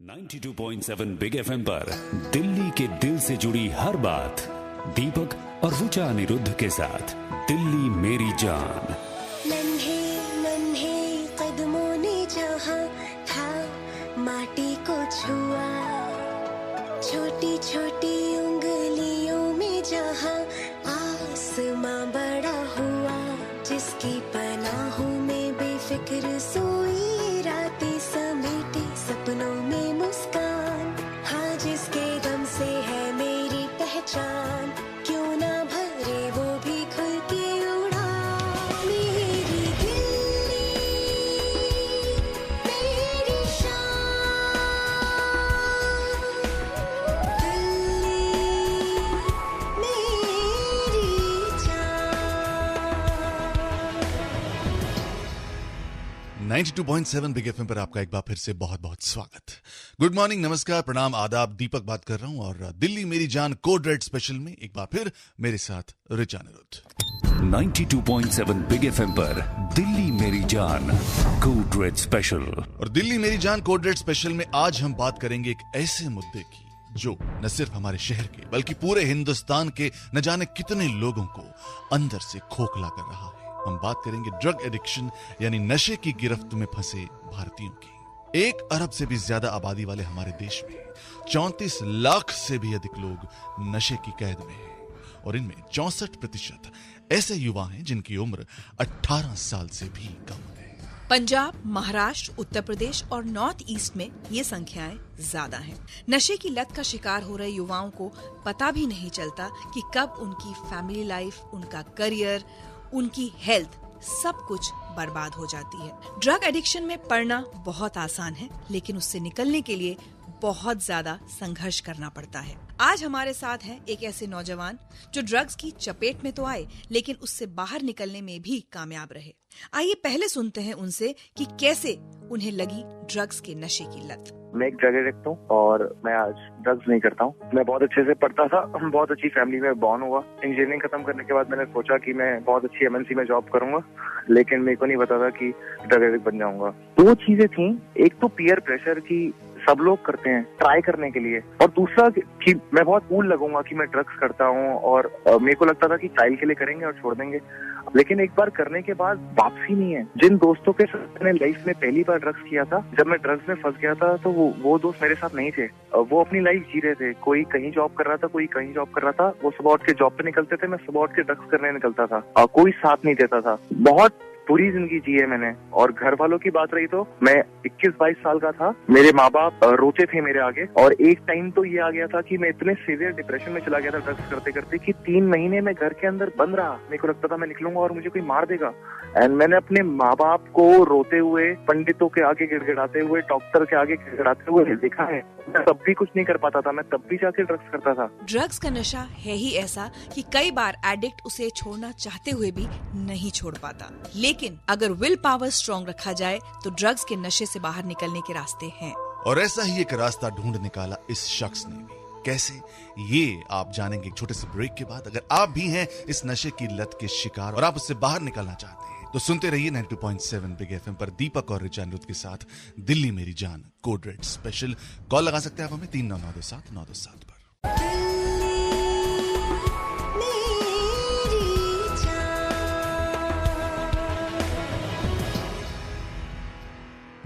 92.7 Big FM पर दिल्ली के दिल से जुड़ी हर बात दीपक और ऋचा अनिरुद्ध के साथ दिल्ली मेरी जान। नन्हे नन्हे कदमों ने जहाँ था माटी को छुआ, छोटी छोटी उंगलियों में जहाँ आसमां बड़ा हुआ, जिसकी पनाहों में बेफिक्र सोई रातें समेटे सपनों में मुस्कान, हाँ जिसके गम से है मेरी पहचान, क्यों ना भरे वो भी खुल के उड़ान। मेरी दिल्ली मेरी शान, दिल्ली मेरी जान। 92.7 बिग एफएम पर आपका एक बार फिर से बहुत बहुत स्वागत। गुड मॉर्निंग, नमस्कार, प्रणाम, आदाब। दीपक बात कर रहा हूं और दिल्ली मेरी जान कोड रेड स्पेशल में एक बार फिर मेरे साथ ऋचा अनिरुद्ध। 92.7 बिग एफएम पर दिल्ली मेरी जान कोड रेड स्पेशल। और दिल्ली मेरी जान कोड रेड स्पेशल में आज हम बात करेंगे एक ऐसे मुद्दे की जो न सिर्फ हमारे शहर के बल्कि पूरे हिंदुस्तान के न जाने कितने लोगों को अंदर से खोखला कर रहा है। हम बात करेंगे ड्रग एडिक्शन यानी नशे की गिरफ्त में फंसे भारतीयों की। 1 अरब से भी ज्यादा आबादी वाले हमारे देश में 34 लाख से भी अधिक लोग नशे की कैद में हैं और इनमें 64% ऐसे युवा हैं जिनकी उम्र 18 साल से भी कम है। पंजाब, महाराष्ट्र, उत्तर प्रदेश और नॉर्थ ईस्ट में ये संख्याएं ज्यादा हैं। नशे की लत का शिकार हो रहे युवाओं को पता भी नहीं चलता कि कब उनकी फैमिली लाइफ, उनका करियर, उनकी हेल्थ सब कुछ बर्बाद हो जाती है। ड्रग एडिक्शन में पड़ना बहुत आसान है, लेकिन उससे निकलने के लिए बहुत ज्यादा संघर्ष करना पड़ता है। आज हमारे साथ हैं एक ऐसे नौजवान जो ड्रग्स की चपेट में तो आए, लेकिन उससे बाहर निकलने में भी कामयाब रहे। आइए पहले सुनते हैं उनसे कि कैसे उन्हें लगी ड्रग्स के नशे की लत। मैं एक ड्रग एडिक्ट हूँ और मैं आज ड्रग्स नहीं करता हूँ। मैं बहुत अच्छे से पढ़ता था, बहुत अच्छी फैमिली में बॉर्न हुआ। इंजीनियरिंग खत्म करने के बाद मैंने सोचा कि मैं बहुत अच्छी एमएनसी में जॉब करूंगा, लेकिन मेरे को नहीं पता था कि ड्रग एडिक्ट बन जाऊंगा। 2 चीजें थी, एक तो पीयर प्रेशर की सब लोग करते हैं ट्राई करने के लिए, और दूसरा कि मैं बहुत कूल लगूंगा कि मैं ड्रग्स करता हूँ, और मेरे को लगता था कि ट्रायल के लिए करेंगे और छोड़ देंगे, लेकिन एक बार करने के बाद वापसी नहीं है। जिन दोस्तों के साथ मैंने लाइफ में पहली बार ड्रग्स किया था, जब मैं ड्रग्स में फंस गया था तो वो दोस्त मेरे साथ नहीं थे। वो अपनी लाइफ जी रहे थे, कोई कहीं जॉब कर रहा था, कोई कहीं जॉब कर रहा था। वो सुबह उठ के जॉब पे निकलते थे, मैं सुबह उठ के ड्रग्स करने निकलता था। कोई साथ नहीं देता था। बहुत पूरी जिंदगी जी है मैंने। और घर वालों की बात रही तो मैं 21-22 साल का था, मेरे माँ बाप रोते थे मेरे आगे, और एक टाइम तो ये आ गया था कि मैं इतने सीवियर डिप्रेशन में चला गया था ड्रग्स करते करते कि 3 महीने में घर के अंदर बंद रहा। मेरे को लगता था मैं निकलूंगा और मुझे कोई मार देगा। एंड मैंने अपने माँ बाप को रोते हुए, पंडितों के आगे गिड़गिड़ाते हुए, डॉक्टर के आगे गिड़गिड़ाते हुए देखा है। मैं तब भी कुछ नहीं कर पाता था, मैं तब भी जाके ड्रग्स करता था। ड्रग्स का नशा है ही ऐसा कि कई बार एडिक्ट उसे छोड़ना चाहते हुए भी नहीं छोड़ पाता, लेकिन अगर विल पावर स्ट्रॉन्ग रखा जाए तो ड्रग्स के नशे से बाहर निकलने के रास्ते हैं। और ऐसा ही एक रास्ता ढूंढ निकाला इस शख्स ने भी। कैसे, ये आप जानेंगे एक छोटे से ब्रेक के बाद। अगर आप भी हैं इस नशे की लत के शिकार और आप उससे बाहर निकलना चाहते हैं तो सुनते रहिए 92.7 बिग एफएम पर दीपक और ऋचा अनिरुद्ध के साथ दिल्ली मेरी जान कोड रेड स्पेशल। कॉल लगा सकते हैं आप हमें 39927927 पर।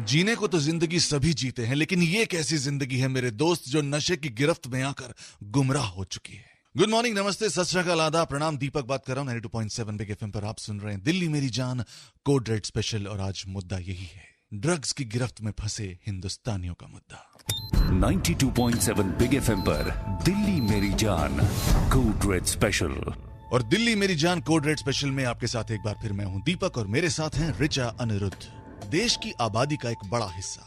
जीने को तो जिंदगी सभी जीते हैं, लेकिन ये कैसी जिंदगी है मेरे दोस्त जो नशे की गिरफ्त में आकर गुमराह हो चुकी है। गुड मॉर्निंग, नमस्ते, सत श्री अकाल, आदाब, प्रणाम। दीपक बात कर रहा हूं 92.7 बिग एफएम पर। आप सुन रहे हैं दिल्ली मेरी जान कोड रेड स्पेशल और आज मुद्दा यही है, ड्रग्स की गिरफ्त में फंसे हिंदुस्तानियों का मुद्दा। 92.7 बिग एफएम पर दिल्ली मेरी जान कोड रेड स्पेशल। और दिल्ली मेरी जान कोड रेड स्पेशल में आपके साथ एक बार फिर मैं हूं दीपक और मेरे साथ हैं ऋचा अनिरुद्ध। देश की आबादी का एक बड़ा हिस्सा,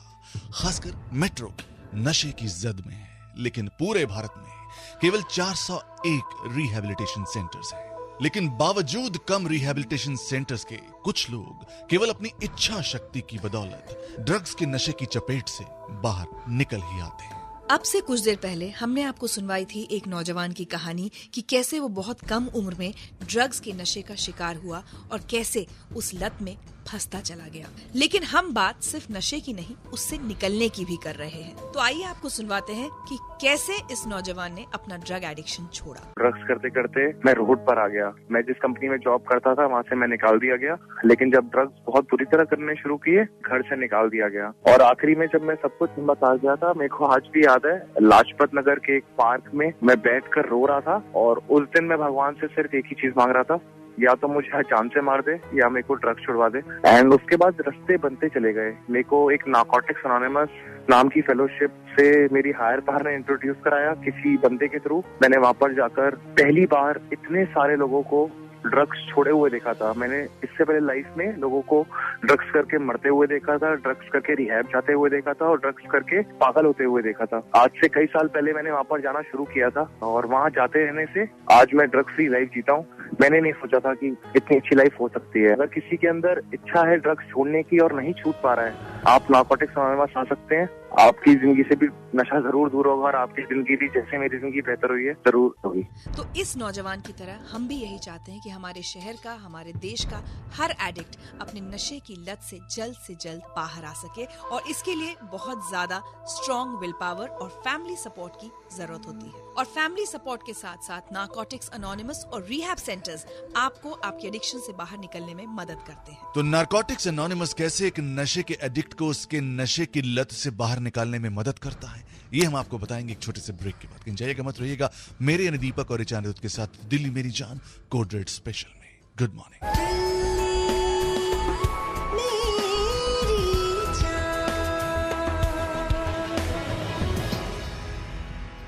खासकर मेट्रो की, नशे की जद में है, लेकिन पूरे भारत में केवल 401 रिहैबिलिटेशन सेंटर्स हैं। लेकिन बावजूद कम रिहैबिलिटेशन सेंटर्स के कुछ लोग केवल अपनी इच्छा शक्ति की बदौलत ड्रग्स के नशे की चपेट से बाहर निकल ही आते हैं। अब से कुछ देर पहले हमने आपको सुनवाई थी एक नौजवान की कहानी कि कैसे वो बहुत कम उम्र में ड्रग्स के नशे का शिकार हुआ और कैसे उस लत में फंसता चला गया। लेकिन हम बात सिर्फ नशे की नहीं, उससे निकलने की भी कर रहे हैं। तो आइए आपको सुनवाते हैं कि कैसे इस नौजवान ने अपना ड्रग एडिक्शन छोड़ा। ड्रग्स करते करते मैं रोड पर आ गया। मैं जिस कंपनी में जॉब करता था वहाँ से मैं निकाल दिया गया, लेकिन जब ड्रग्स बहुत बुरी तरह करने शुरू किए, घर से निकाल दिया गया। और आखिरी में जब मैं सब कुछ हिम्मत आ गया था, मेरे को आज भी याद है, लाजपत नगर के एक पार्क में मैं बैठकर रो रहा था और उस दिन मैं भगवान से सिर्फ एक ही चीज मांग रहा था, या तो मुझे जान से मार दे या मेरे को ड्रग्स छुड़वा दे। एंड उसके बाद रास्ते बनते चले गए। मेरे को एक नारकोटिक्स एनोनिमस नाम की फेलोशिप से मेरी हायर पावर ने इंट्रोड्यूस कराया किसी बंदे के थ्रू। मैंने वहां पर जाकर पहली बार इतने सारे लोगों को ड्रग्स छोड़े हुए देखा था। मैंने इससे पहले लाइफ में लोगों को ड्रग्स करके मरते हुए देखा था, ड्रग्स करके रिहैब जाते हुए देखा था और ड्रग्स करके पागल होते हुए देखा था। आज से कई साल पहले मैंने वहां पर जाना शुरू किया था और वहां जाते रहने से आज मैं ड्रग्स फ्री लाइफ जीता हूँ। मैंने नहीं सोचा था कि इतनी अच्छी लाइफ हो सकती है। अगर किसी के अंदर इच्छा है ड्रग्स छोड़ने की और नहीं छूट पा रहा है, आप नारकोटिक्स एनोनिमस आ सकते हैं। आपकी जिंदगी से भी नशा जरूर दूर होगा और आपकी जिंदगी भी जैसे मेरी जिंदगी बेहतर हुई है जरूर होगी। तो इस नौजवान की तरह हम भी यही चाहते हैं कि हमारे शहर का, हमारे देश का हर एडिक्ट अपने नशे की लत से जल्द बाहर आ सके। और इसके लिए बहुत ज्यादा स्ट्रॉन्ग विल पावर और फैमिली सपोर्ट की जरूरत होती है। और फैमिली सपोर्ट के साथ साथ नारकोटिक्स एनोनिमस और रिहैब सेंटर्स आपको आपके एडिक्शन से बाहर निकलने में मदद करते हैं। तो नारकोटिक्स एनोनिमस कैसे एक नशे के एडिक्ट को उसके नशे की लत से बाहर निकालने में मदद करता है, ये हम आपको बताएंगे एक छोटे से ब्रेक के बाद। कहीं जाइएगा मत, रहिएगा मेरे यानी दीपक और ऋचा अनिरुद्ध के साथ दिल्ली मेरी जान कोड रेड स्पेशल में। Good morning.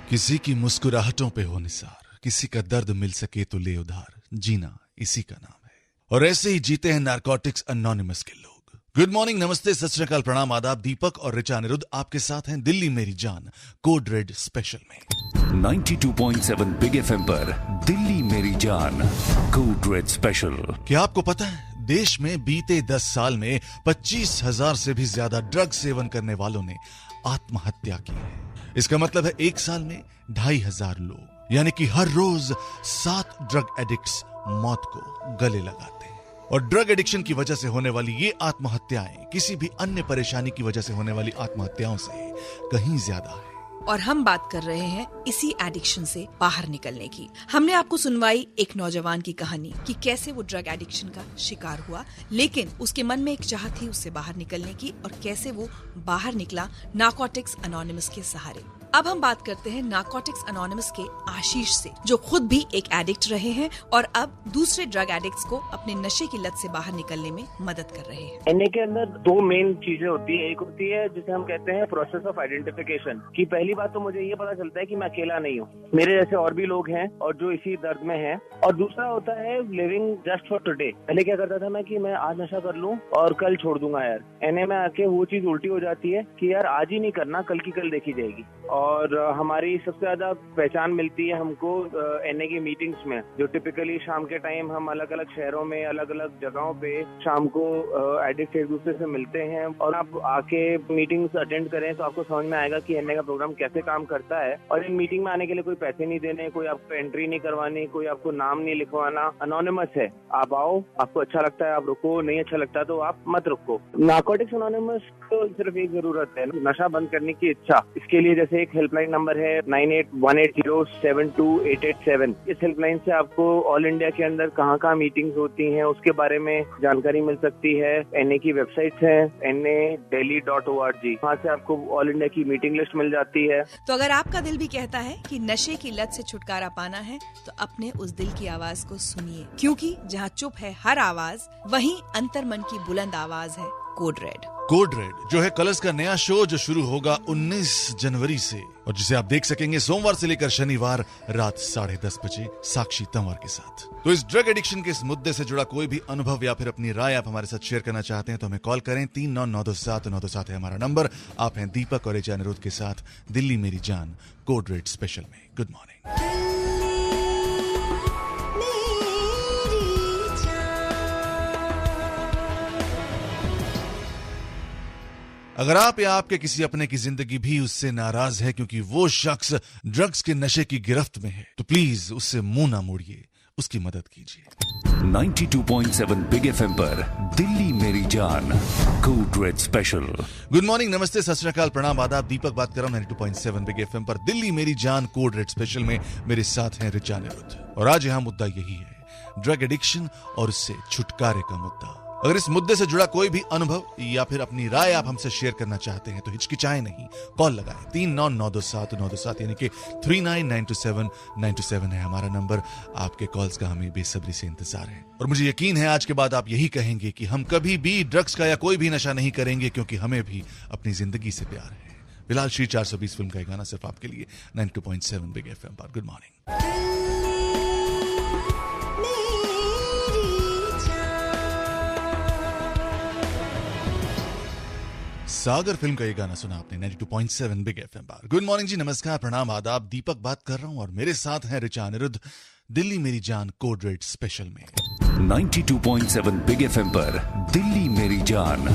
किसी की मुस्कुराहटों पे हो निसार, किसी का दर्द मिल सके तो ले उधार, जीना इसी का नाम है। और ऐसे ही जीते हैं नारकोटिक्स एनोनिमस के लोग। गुड मॉर्निंग, नमस्ते, सत श्री अकाल, प्रणाम, आदाब। दीपक और ऋचा अनिरुद्ध आपके साथ हैं दिल्ली मेरी जान कोड रेड स्पेशल में। 92.7 बिग एफएम पर दिल्ली मेरी जान कोड रेड स्पेशल। क्या आपको पता है देश में बीते 10 साल में 25,000 से भी ज्यादा ड्रग सेवन करने वालों ने आत्महत्या की है। इसका मतलब है एक साल में 2,500 लोग, यानी कि हर रोज 7 ड्रग एडिक्ट्स मौत को गले लगाते हैं। और ड्रग एडिक्शन की वजह से होने वाली ये आत्महत्याएं किसी भी अन्य परेशानी की वजह से होने वाली आत्महत्याओं से कहीं ज्यादा है। और हम बात कर रहे हैं इसी एडिक्शन से बाहर निकलने की। हमने आपको सुनवाई एक नौजवान की कहानी कि कैसे वो ड्रग एडिक्शन का शिकार हुआ, लेकिन उसके मन में एक चाह थी उससे बाहर निकलने की, और कैसे वो बाहर निकला नारकोटिक्स एनोनिमस के सहारे। अब हम बात करते हैं नारकोटिक्स एनोनिमस के आशीष से, जो खुद भी एक एडिक्ट रहे हैं और अब दूसरे ड्रग एडिक्ट्स को अपने नशे की लत से बाहर निकलने में मदद कर रहे हैं। एनए के अंदर 2 मेन चीजें होती है। एक होती है जिसे हम कहते हैं प्रोसेस ऑफ आइडेंटिफिकेशन, कि पहली बात तो मुझे ये पता चलता है कि मैं अकेला नहीं हूँ, मेरे जैसे और भी लोग हैं और जो इसी दर्द में हैं। और दूसरा होता है लिविंग जस्ट फॉर टुडे। पहले क्या करता था मैं कि मैं आज नशा कर लूं और कल छोड़ दूंगा यार। एनए में आके वो चीज उल्टी हो जाती है कि यार आज ही नहीं करना, कल की कल देखी जाएगी। और हमारी सबसे ज्यादा पहचान मिलती है हमको एनए की मीटिंग्स में, जो टिपिकली शाम के टाइम हम अलग अलग शहरों में अलग अलग जगहों पे शाम को एडिक्ट एक दूसरे से मिलते हैं। और आप आके मीटिंग्स अटेंड करें तो आपको समझ में आएगा कि एनए का प्रोग्राम कैसे काम करता है। और इन मीटिंग में आने के लिए कोई पैसे नहीं देने, कोई आपको एंट्री नहीं करवानी, कोई आपको नाम नहीं लिखवाना, अनोनिमस है। आप आओ, आपको अच्छा लगता है आप रुको, नहीं अच्छा लगता तो आप मत रुको। नारकोटिक्स एनोनिमस को सिर्फ एक जरूरत है, नशा बंद करने की इच्छा। इसके लिए जैसे एक हेल्पलाइन नंबर है 9818072887। इस हेल्पलाइन से आपको ऑल इंडिया के अंदर कहाँ कहाँ मीटिंग्स होती हैं उसके बारे में जानकारी मिल सकती है। एनए की वेबसाइट है nadelhi.org, वहाँ से आपको ऑल इंडिया की मीटिंग लिस्ट मिल जाती है। तो अगर आपका दिल भी कहता है कि नशे की लत से छुटकारा पाना है, तो अपने उस दिल की आवाज को सुनिए, क्योंकि जहाँ चुप है हर आवाज, वहीं अंतर्मन की बुलंद आवाज है कोड रेड। कोड रेड जो है कलर्स का नया शो जो शुरू होगा 19 जनवरी से, और जिसे आप देख सकेंगे सोमवार से लेकर शनिवार रात 10:30 बजे साक्षी तंवर के साथ। तो इस ड्रग एडिक्शन के इस मुद्दे से जुड़ा कोई भी अनुभव या फिर अपनी राय आप हमारे साथ शेयर करना चाहते हैं तो हमें कॉल करें। 39927927 है हमारा नंबर। आप हैं दीपक और ऋचा अनिरुद्ध के साथ दिल्ली मेरी जान कोड रेड स्पेशल में। Good morning. अगर आप या आपके किसी अपने की जिंदगी भी उससे नाराज है क्योंकि वो शख्स ड्रग्स के नशे की गिरफ्त में है, तो प्लीज उससे मुंह ना मोड़िए, उसकी मदद कीजिए। 92.7 बिग एफएम पर दिल्ली मेरी जान code red special. Good morning, नमस्ते, सत श्री अकाल, प्रणाम, आदाब। दीपक बात कर रहा हूं 92.7 बिग एफएम पर दिल्ली मेरी जान कोड रेड स्पेशल में। मेरे साथ हैं ऋचा अनिरुद्ध और आज यहाँ मुद्दा यही है, ड्रग एडिक्शन और उससे छुटकारे का मुद्दा। अगर इस मुद्दे से जुड़ा कोई भी अनुभव या फिर अपनी राय आप हमसे शेयर करना चाहते हैं तो हिचकिचाएं नहीं, कॉल लगाएं। 39927927 यानी कि 39927927 है हमारा नंबर। आपके कॉल्स का हमें बेसब्री से इंतजार है और मुझे यकीन है आज के बाद आप यही कहेंगे कि हम कभी भी ड्रग्स का या कोई भी नशा नहीं करेंगे, क्योंकि हमें भी अपनी जिंदगी से प्यार है। फिलहाल श्री 420 फिल्म का गाना सिर्फ आपके लिए 92.7 बिग एफएम पर। Good morning. सागर फिल्म का ये गाना सुना आपने 92.7 बिग एफएम पर। गुड मॉर्निंग जी, नमस्कार, प्रणाम, आदाब। दीपक बात कर रहा हूं और मेरे साथ हैं ऋचा अनिरुद्ध दिल्ली मेरी जान कोड रेड स्पेशल में। 92.7 बिग एफएम पर दिल्ली मेरी जान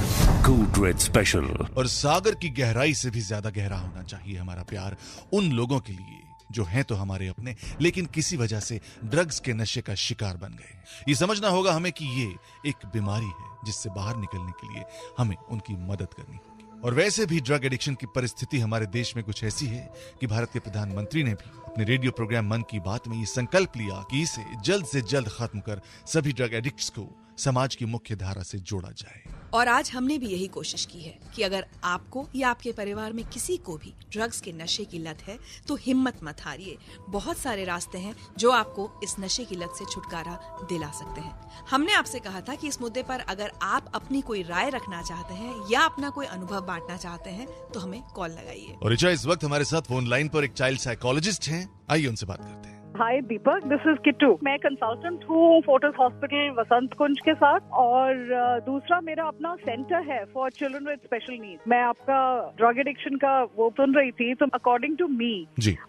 कोड रेड स्पेशल। और सागर की गहराई से भी ज्यादा गहरा होना चाहिए हमारा प्यार उन लोगों के लिए जो हैं तो हमारे अपने, लेकिन किसी वजह से ड्रग्स के नशे का शिकार बन गए। ये समझना होगा हमें कि ये एक बीमारी है जिससे बाहर निकलने के लिए हमें उनकी मदद करनी होगी। और वैसे भी ड्रग एडिक्शन की परिस्थिति हमारे देश में कुछ ऐसी है कि भारत के प्रधानमंत्री ने भी अपने रेडियो प्रोग्राम मन की बात में ये संकल्प लिया कि इसे जल्द से जल्द खत्म कर सभी ड्रग एडिक्ट्स को समाज की मुख्य धारा से जोड़ा जाए। और आज हमने भी यही कोशिश की है कि अगर आपको या आपके परिवार में किसी को भी ड्रग्स के नशे की लत है तो हिम्मत मत हारिए। बहुत सारे रास्ते हैं जो आपको इस नशे की लत से छुटकारा दिला सकते हैं। हमने आपसे कहा था कि इस मुद्दे पर अगर आप अपनी कोई राय रखना चाहते हैं या अपना कोई अनुभव बांटना चाहते हैं तो हमें कॉल लगाइए। और ऋचा, इस वक्त हमारे साथ फोन लाइन पर एक चाइल्ड साइकोलॉजिस्ट हैं, आइए उनसे बात करते हैं। हाय दीपक, दिस इज किट्टू। मैं कंसल्टेंट हूँ फोर्टिस हॉस्पिटल वसंत कुंज के साथ, और दूसरा मेरा अपना सेंटर है for children with special needs. मैं आपका ड्रग एडिक्शन का वो सुन रही थी, तो अकॉर्डिंग टू मी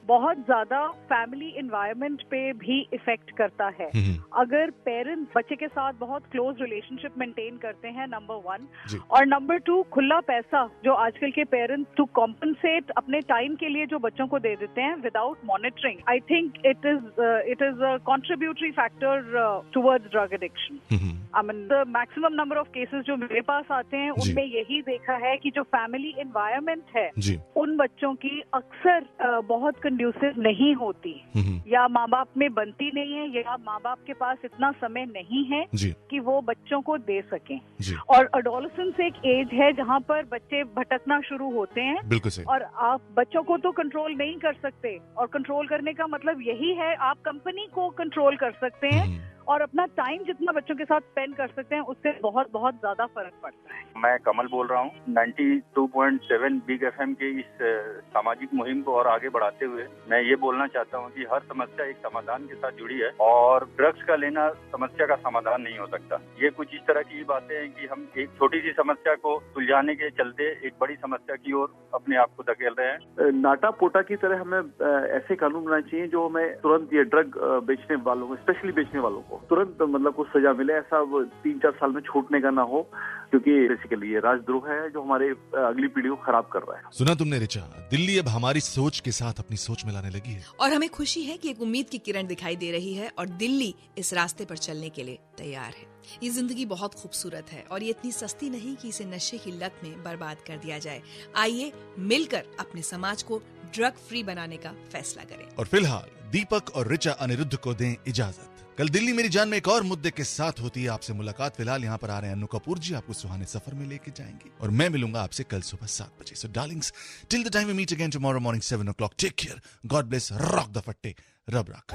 बहुत ज्यादा फैमिली एनवायरनमेंट पे भी इफेक्ट करता है। अगर पेरेंट्स बच्चे के साथ बहुत क्लोज रिलेशनशिप मेंटेन करते हैं, नंबर 1, और नंबर 2 खुला पैसा जो आजकल के पेरेंट्स टू कॉम्पनसेट अपने टाइम के लिए जो बच्चों को दे देते हैं without monitoring, I think it is a contributory factor towards drug addiction. I mean, the maximum number of cases जो मेरे पास आते हैं उनमें यही देखा है कि जो फैमिली एनवायरनमेंट है उन बच्चों की अक्सर बहुत कंड्यूसिव नहीं होती, या माँ बाप में बनती नहीं है, या माँ बाप के पास इतना समय नहीं है कि वो बच्चों को दे सकें। और एडोलेसेंस एक एज है जहाँ पर बच्चे भटकना शुरू होते हैं। बिल्कुल सही। और आप बच्चों को तो कंट्रोल नहीं कर सकते, और कंट्रोल करने का मतलब यही है आप कंपनी को कंट्रोल कर सकते हैं और अपना टाइम जितना बच्चों के साथ स्पेंड कर सकते हैं उससे बहुत बहुत ज्यादा फर्क पड़ता है। मैं कमल बोल रहा हूँ 92.7 बिग एफएम के इस सामाजिक मुहिम को और आगे बढ़ाते हुए मैं ये बोलना चाहता हूँ कि हर समस्या एक समाधान के साथ जुड़ी है और ड्रग्स का लेना समस्या का समाधान नहीं हो सकता। ये कुछ इस तरह की बातें हैं कि हम एक छोटी सी समस्या को सुलझाने के चलते एक बड़ी समस्या की ओर अपने आप को धकेल रहे हैं। नाटा पोटा की तरह हमें ऐसे कानून बनाने चाहिए जो हमें तुरंत ये ड्रग बेचने वालों को, स्पेशली बेचने वालों को तुरंत मतलब कुछ सजा मिले। ऐसा 3-4 साल में छूटने का ना हो, क्योंकि बेसिकली ये राजद्रोह है जो हमारे अगली पीढ़ी को खराब कर रहा है। सुना तुमने ऋचा, दिल्ली अब हमारी सोच के साथ अपनी सोच मिलाने लगी है और हमें खुशी है कि एक उम्मीद की किरण दिखाई दे रही है और दिल्ली इस रास्ते पर चलने के लिए तैयार है। ये जिंदगी बहुत खूबसूरत है और ये इतनी सस्ती नहीं कि इसे नशे की लत में बर्बाद कर दिया जाए। आइए मिलकर अपने समाज को ड्रग फ्री बनाने का फैसला करें। और फिलहाल दीपक और ऋचा अनिरुद्ध को दें इजाजत। कल दिल्ली मेरी जान में एक और मुद्दे के साथ होती है आपसे मुलाकात। फिलहाल यहाँ पर आ रहे हैं अनु कपूर जी, आपको सुहाने सफर में लेके जाएंगे और मैं मिलूंगा आपसे कल सुबह 7 बजे। So darlings, till the time we meet again tomorrow morning 7 o'clock, take care, God bless, rock the फट्टे, रब रॉक।